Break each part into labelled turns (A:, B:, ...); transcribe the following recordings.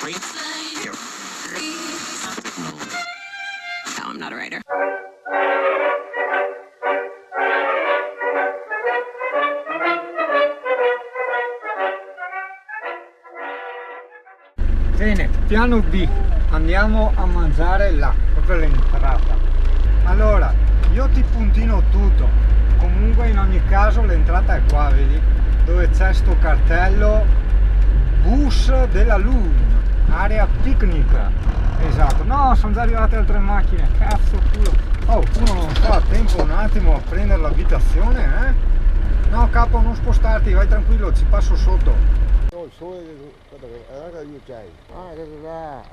A: No, I'm not a writer.
B: Bene, piano B, andiamo a mangiare là, proprio l'entrata. Allora, io ti puntino tutto, comunque in ogni caso l'entrata è qua, vedi? Dove c'è sto cartello bus della Luna, area picnic. Esatto, no, sono già arrivate altre macchine, cazzo culo. Oh, uno non fa tempo un attimo a prendere l'abitazione, eh? No capo, non spostarti, vai tranquillo, ci passo sotto.
C: Il sole, guarda che io c'hai. Ah,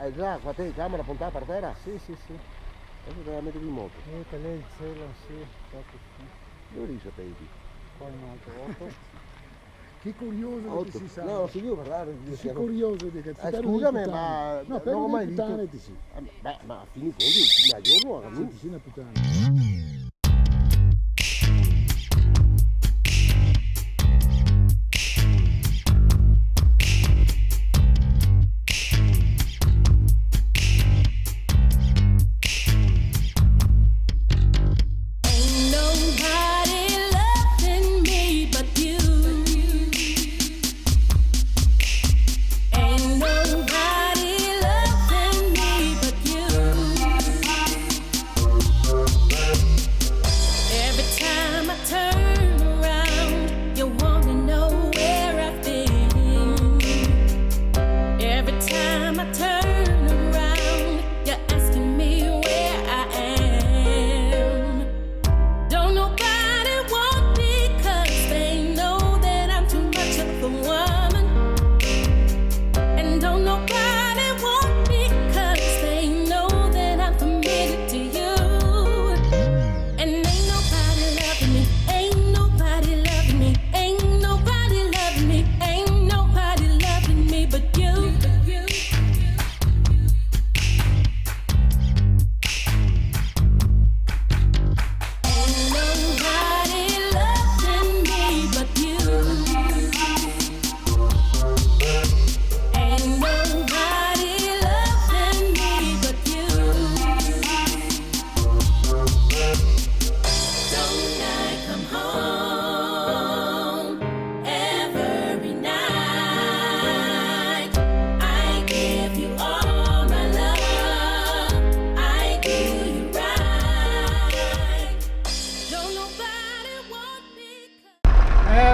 C: è già, qua te camera puntata per terra?
B: Sì, sì, sì.
C: Adesso te la metti in moto.
B: Per lei il cielo, sì, proprio sì.
C: Dove li sapevi?
B: Poi un altro 8.
D: Che curioso che si sa.
C: No, se io parlare
D: Che curioso di che
C: scusami, ma
D: no,
C: non ho mai
D: puttane
C: visto.
D: ti sì.
C: Beh, ma a fini conti, da giorno a
D: Ti sì una puttana.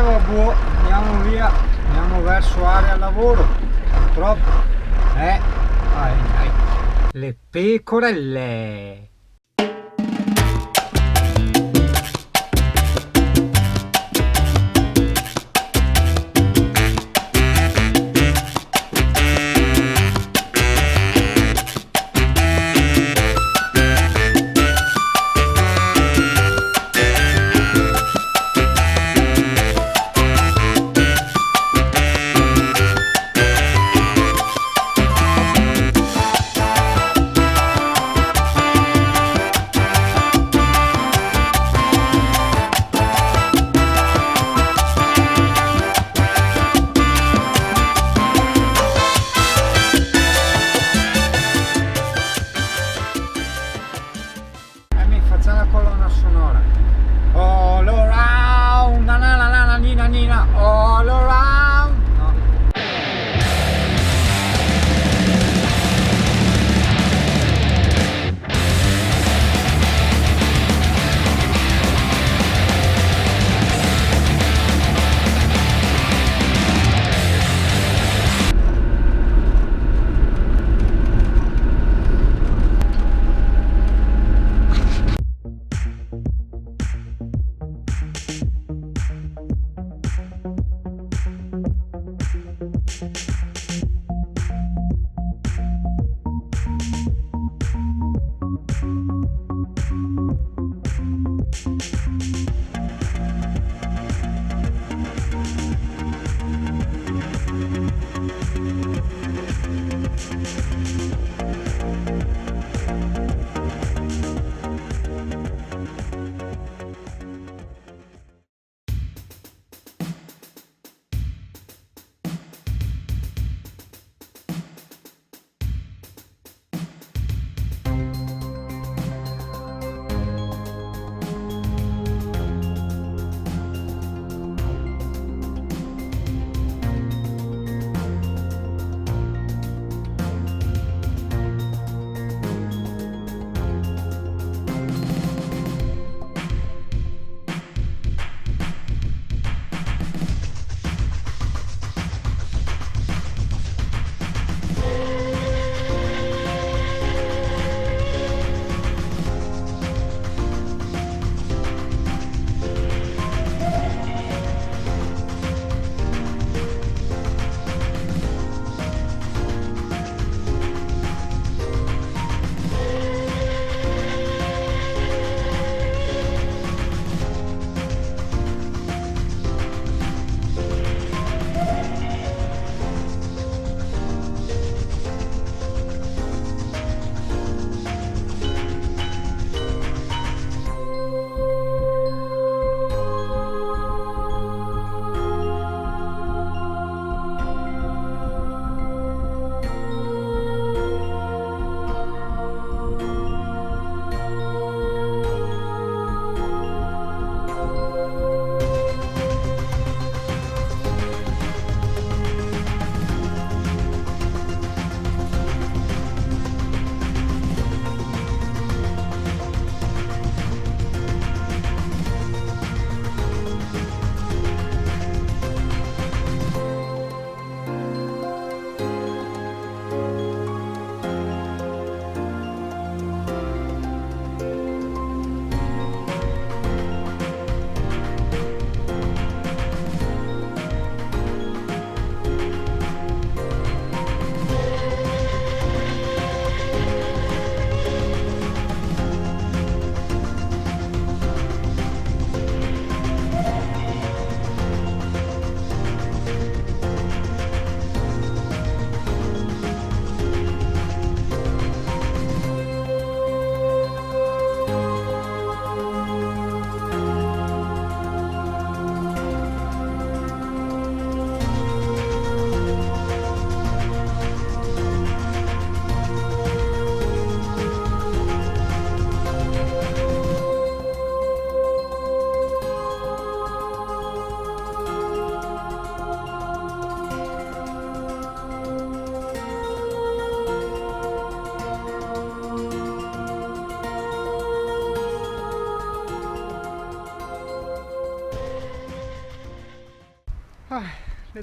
B: Vabbè, andiamo via, andiamo verso area lavoro. Purtroppo le pecorelle.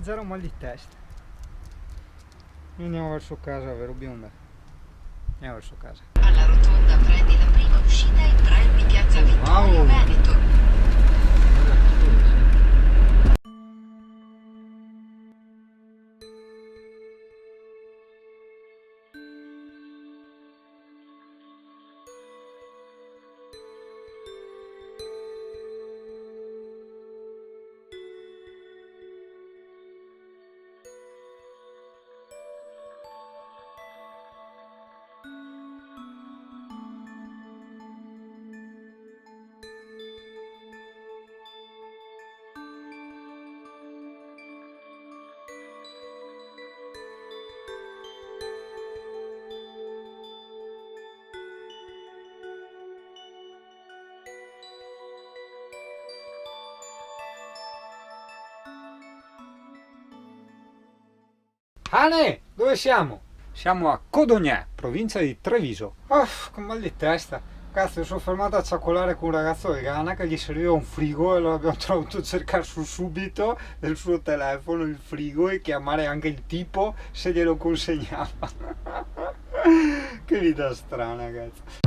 B: zero mal di testa. Andiamo verso casa, vero bionda? Andiamo verso casa.
E: Alla rotonda prendi la prima uscita e prendi Piazza Vittorio Veneto.
B: Ane, dove siamo? Siamo a Codognè, provincia di Treviso. Con mal di testa. Cazzo, sono fermato a ciaccolare con un ragazzo di Ghana che gli serviva un frigo e lo abbiamo dovuto cercare su subito del suo telefono il frigo e chiamare anche il tipo se glielo consegnava. Che vita strana, cazzo.